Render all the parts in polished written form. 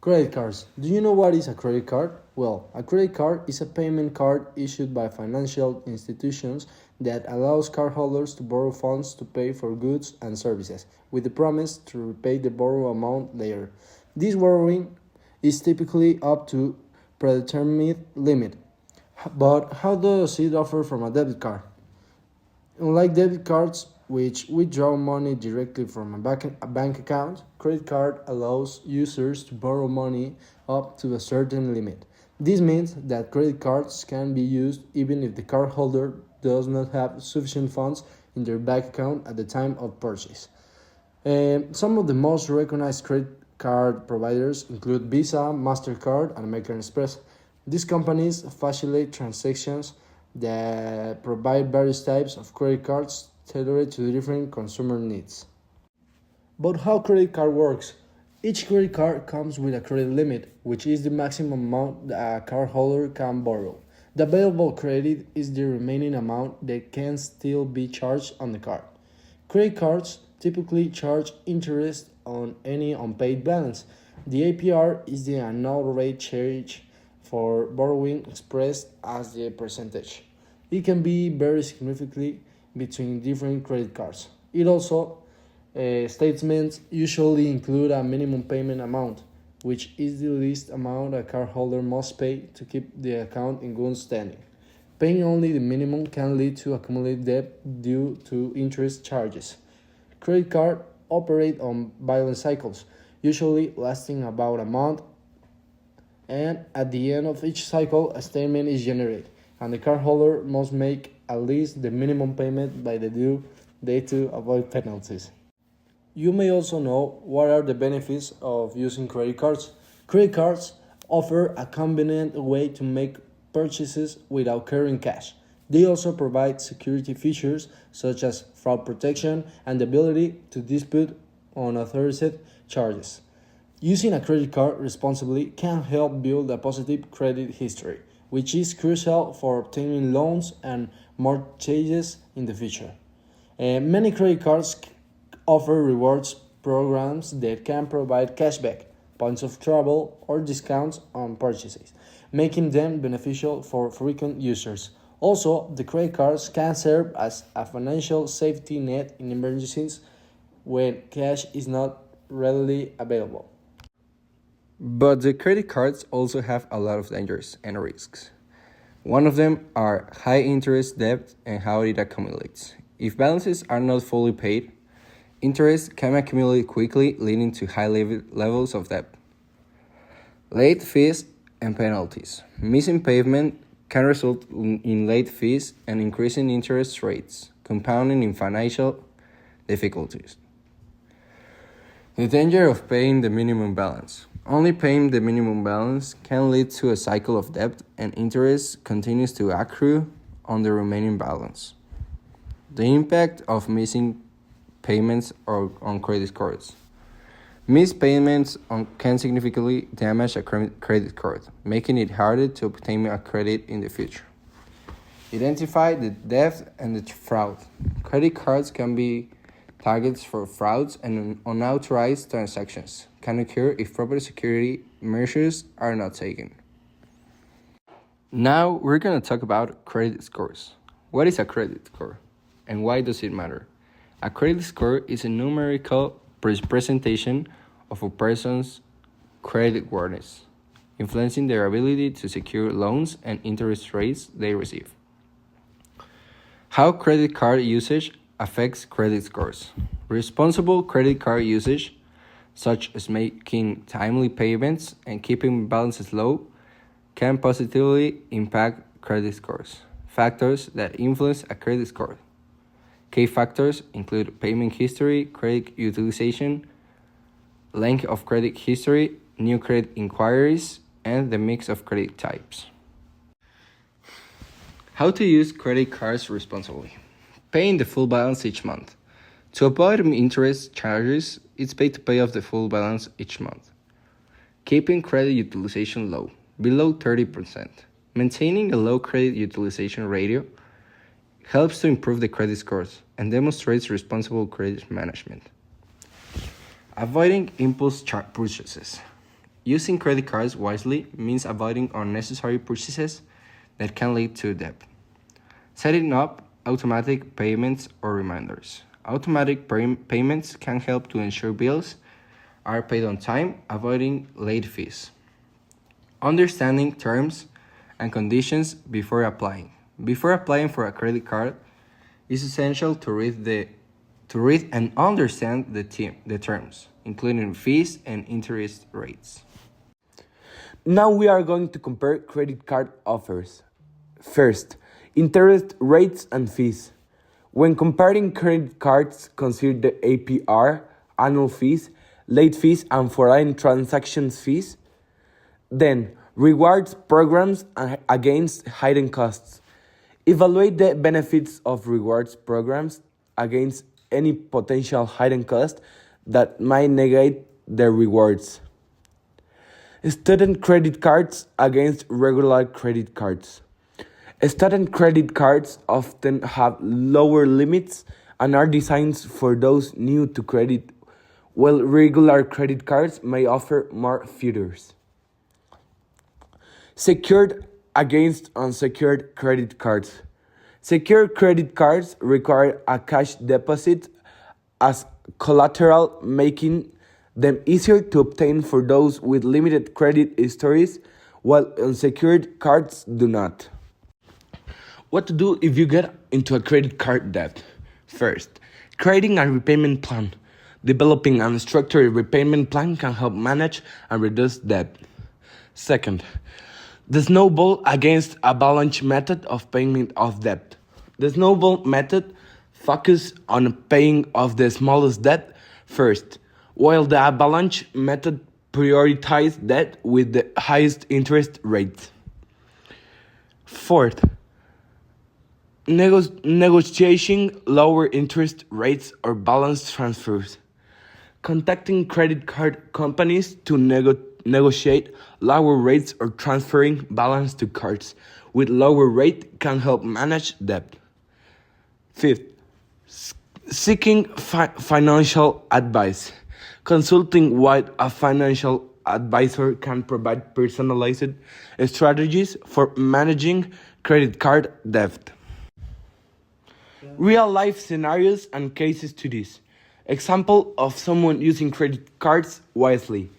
Credit cards. Do you know what is a credit card? Well, a credit card is a payment card issued by financial institutions that allows cardholders to borrow funds to pay for goods and services, with the promise to repay the borrowed amount later. This borrowing is typically up to predetermined limit. But how does it differ from a debit card? Unlike debit cards, which withdraw money directly from a bank account, credit card allows users to borrow money up to a certain limit. This means that credit cards can be used even if the cardholder does not have sufficient funds in their bank account at the time of purchase. Some of the most recognized credit card providers include Visa, MasterCard, and American Express. These companies facilitate transactions that provide various types of credit cards tailored to different consumer needs. But how credit card works? Each credit card comes with a credit limit, which is the maximum amount that a cardholder can borrow. The available credit is the remaining amount that can still be charged on the card. Credit cards typically charge interest on any unpaid balance. The APR is the annual rate charged for borrowing expressed as the percentage. It can be very significantly between different credit cards. It also statements usually include a minimum payment amount, which is the least amount a cardholder must pay to keep the account in good standing. Paying only the minimum can lead to accumulated debt due to interest charges. Credit cards operate on billing cycles, usually lasting about a month, and at the end of each cycle, a statement is generated, and the cardholder must make at least the minimum payment by the due date to avoid penalties. You may also know what are the benefits of using credit cards. Credit cards offer a convenient way to make purchases without carrying cash. They also provide security features such as fraud protection and the ability to dispute unauthorized charges. Using a credit card responsibly can help build a positive credit history, which is crucial for obtaining loans and mortgages in the future. Many credit cards offer rewards programs that can provide cashback, points of travel, or discounts on purchases, making them beneficial for frequent users. Also, the credit cards can serve as a financial safety net in emergencies when cash is not readily available. But the credit cards also have a lot of dangers and risks. One of them are high interest debt and how it accumulates. If balances are not fully paid, interest can accumulate quickly, leading to high levels of debt. Late fees and penalties. Missing payment can result in late fees and increasing interest rates, compounding in financial difficulties. The danger of paying the minimum balance. Only paying the minimum balance can lead to a cycle of debt, and interest continues to accrue on the remaining balance. The impact of missing payments on credit cards. Missed payments can significantly damage a credit card, making it harder to obtain a credit in the future. Identify the debt and the fraud. Credit cards can be targets for frauds and unauthorized transactions can occur if proper security measures are not taken. Now we're going to talk about credit scores. What is a credit score and why does it matter? A credit score is a numerical representation of a person's credit worthiness, influencing their ability to secure loans and interest rates they receive. How credit card usage affects credit scores. Responsible credit card usage, such as making timely payments and keeping balances low, can positively impact credit scores. Factors that influence a credit score. Key factors include payment history, credit utilization, length of credit history, new credit inquiries, and the mix of credit types. How to use credit cards responsibly. Paying the full balance each month. To avoid interest charges, it's paid to pay off the full balance each month. Keeping credit utilization low, below 30%. Maintaining a low credit utilization ratio helps to improve the credit scores and demonstrates responsible credit management. Avoiding impulse purchases. Using credit cards wisely means avoiding unnecessary purchases that can lead to debt. Setting up automatic payments or reminders. Automatic payments can help to ensure bills are paid on time, avoiding late fees. Understanding terms and conditions before applying. Before applying for a credit card, it's essential to read and understand the terms, including fees and interest rates. Now we are going to compare credit card offers. First, interest rates and fees. When comparing credit cards, consider the APR, annual fees, late fees, and foreign transactions fees. Then, rewards programs against hidden costs. Evaluate the benefits of rewards programs against any potential hidden cost that might negate the rewards. Student credit cards against regular credit cards. Student credit cards often have lower limits and are designed for those new to credit, while regular credit cards may offer more features. Secured against unsecured credit cards. Secured credit cards require a cash deposit as collateral, making them easier to obtain for those with limited credit histories, while unsecured cards do not. What to do if you get into a credit card debt? First, creating a repayment plan. Developing a structured repayment plan can help manage and reduce debt. Second, the snowball against avalanche method of payment of debt. The snowball method focuses on paying off the smallest debt first, while the avalanche method prioritizes debt with the highest interest rate. Fourth, negotiating lower interest rates or balance transfers. Contacting credit card companies to negotiate lower rates or transferring balance to cards with lower rate can help manage debt. Fifth, seeking financial advice. Consulting with a financial advisor can provide personalized strategies for managing credit card debt. Real life scenarios and case studies. Example of someone using credit cards wisely.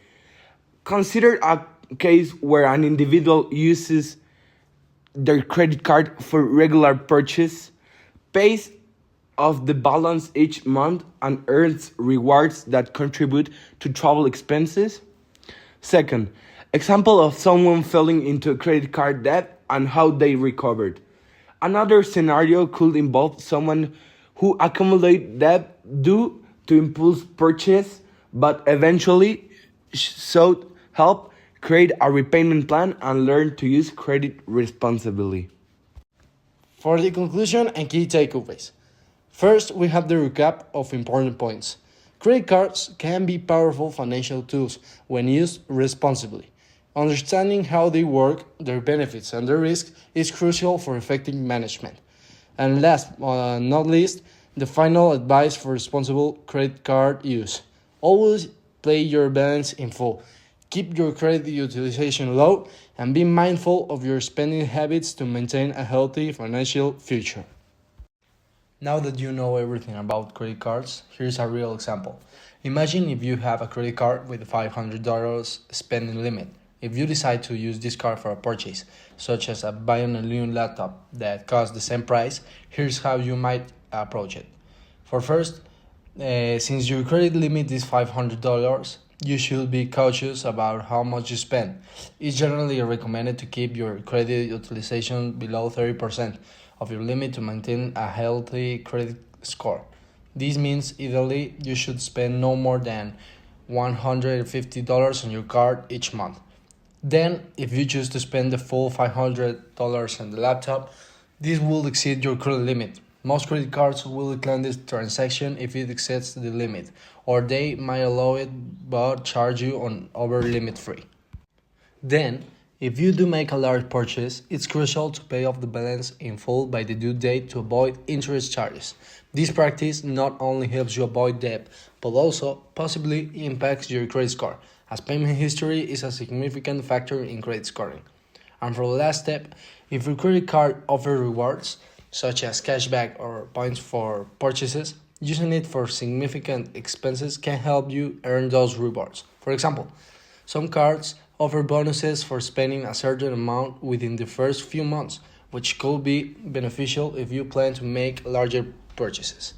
Consider a case where an individual uses their credit card for regular purchase, pays off the balance each month, and earns rewards that contribute to travel expenses. Second, example of someone falling into credit card debt and how they recovered. Another scenario could involve someone who accumulates debt due to impulse purchase, but eventually sought help, create a repayment plan, and learn to use credit responsibly. For the conclusion and key takeaways. First, we have the recap of important points. Credit cards can be powerful financial tools when used responsibly. Understanding how they work, their benefits, and their risks is crucial for effective management. And last but not least, the final advice for responsible credit card use. Always pay your balance in full. Keep your credit utilization low and be mindful of your spending habits to maintain a healthy financial future. Now that you know everything about credit cards, here's a real example. Imagine if you have a credit card with a $500 spending limit. If you decide to use this card for a purchase, such as buying a new laptop that costs the same price, here's how you might approach it. For first, since your credit limit is $500, you should be cautious about how much you spend. It's generally recommended to keep your credit utilization below 30% of your limit to maintain a healthy credit score. This means ideally you should spend no more than $150 on your card each month. Then, if you choose to spend the full $500 on the laptop, this will exceed your credit limit. Most credit cards will decline this transaction if it exceeds the limit, or they might allow it but charge you on over limit free. Then, if you do make a large purchase, it's crucial to pay off the balance in full by the due date to avoid interest charges. This practice not only helps you avoid debt, but also possibly impacts your credit score, as payment history is a significant factor in credit scoring. And for the last step, if your credit card offers rewards, such as cashback or points for purchases, using it for significant expenses can help you earn those rewards. For example, some cards offer bonuses for spending a certain amount within the first few months, which could be beneficial if you plan to make larger purchases.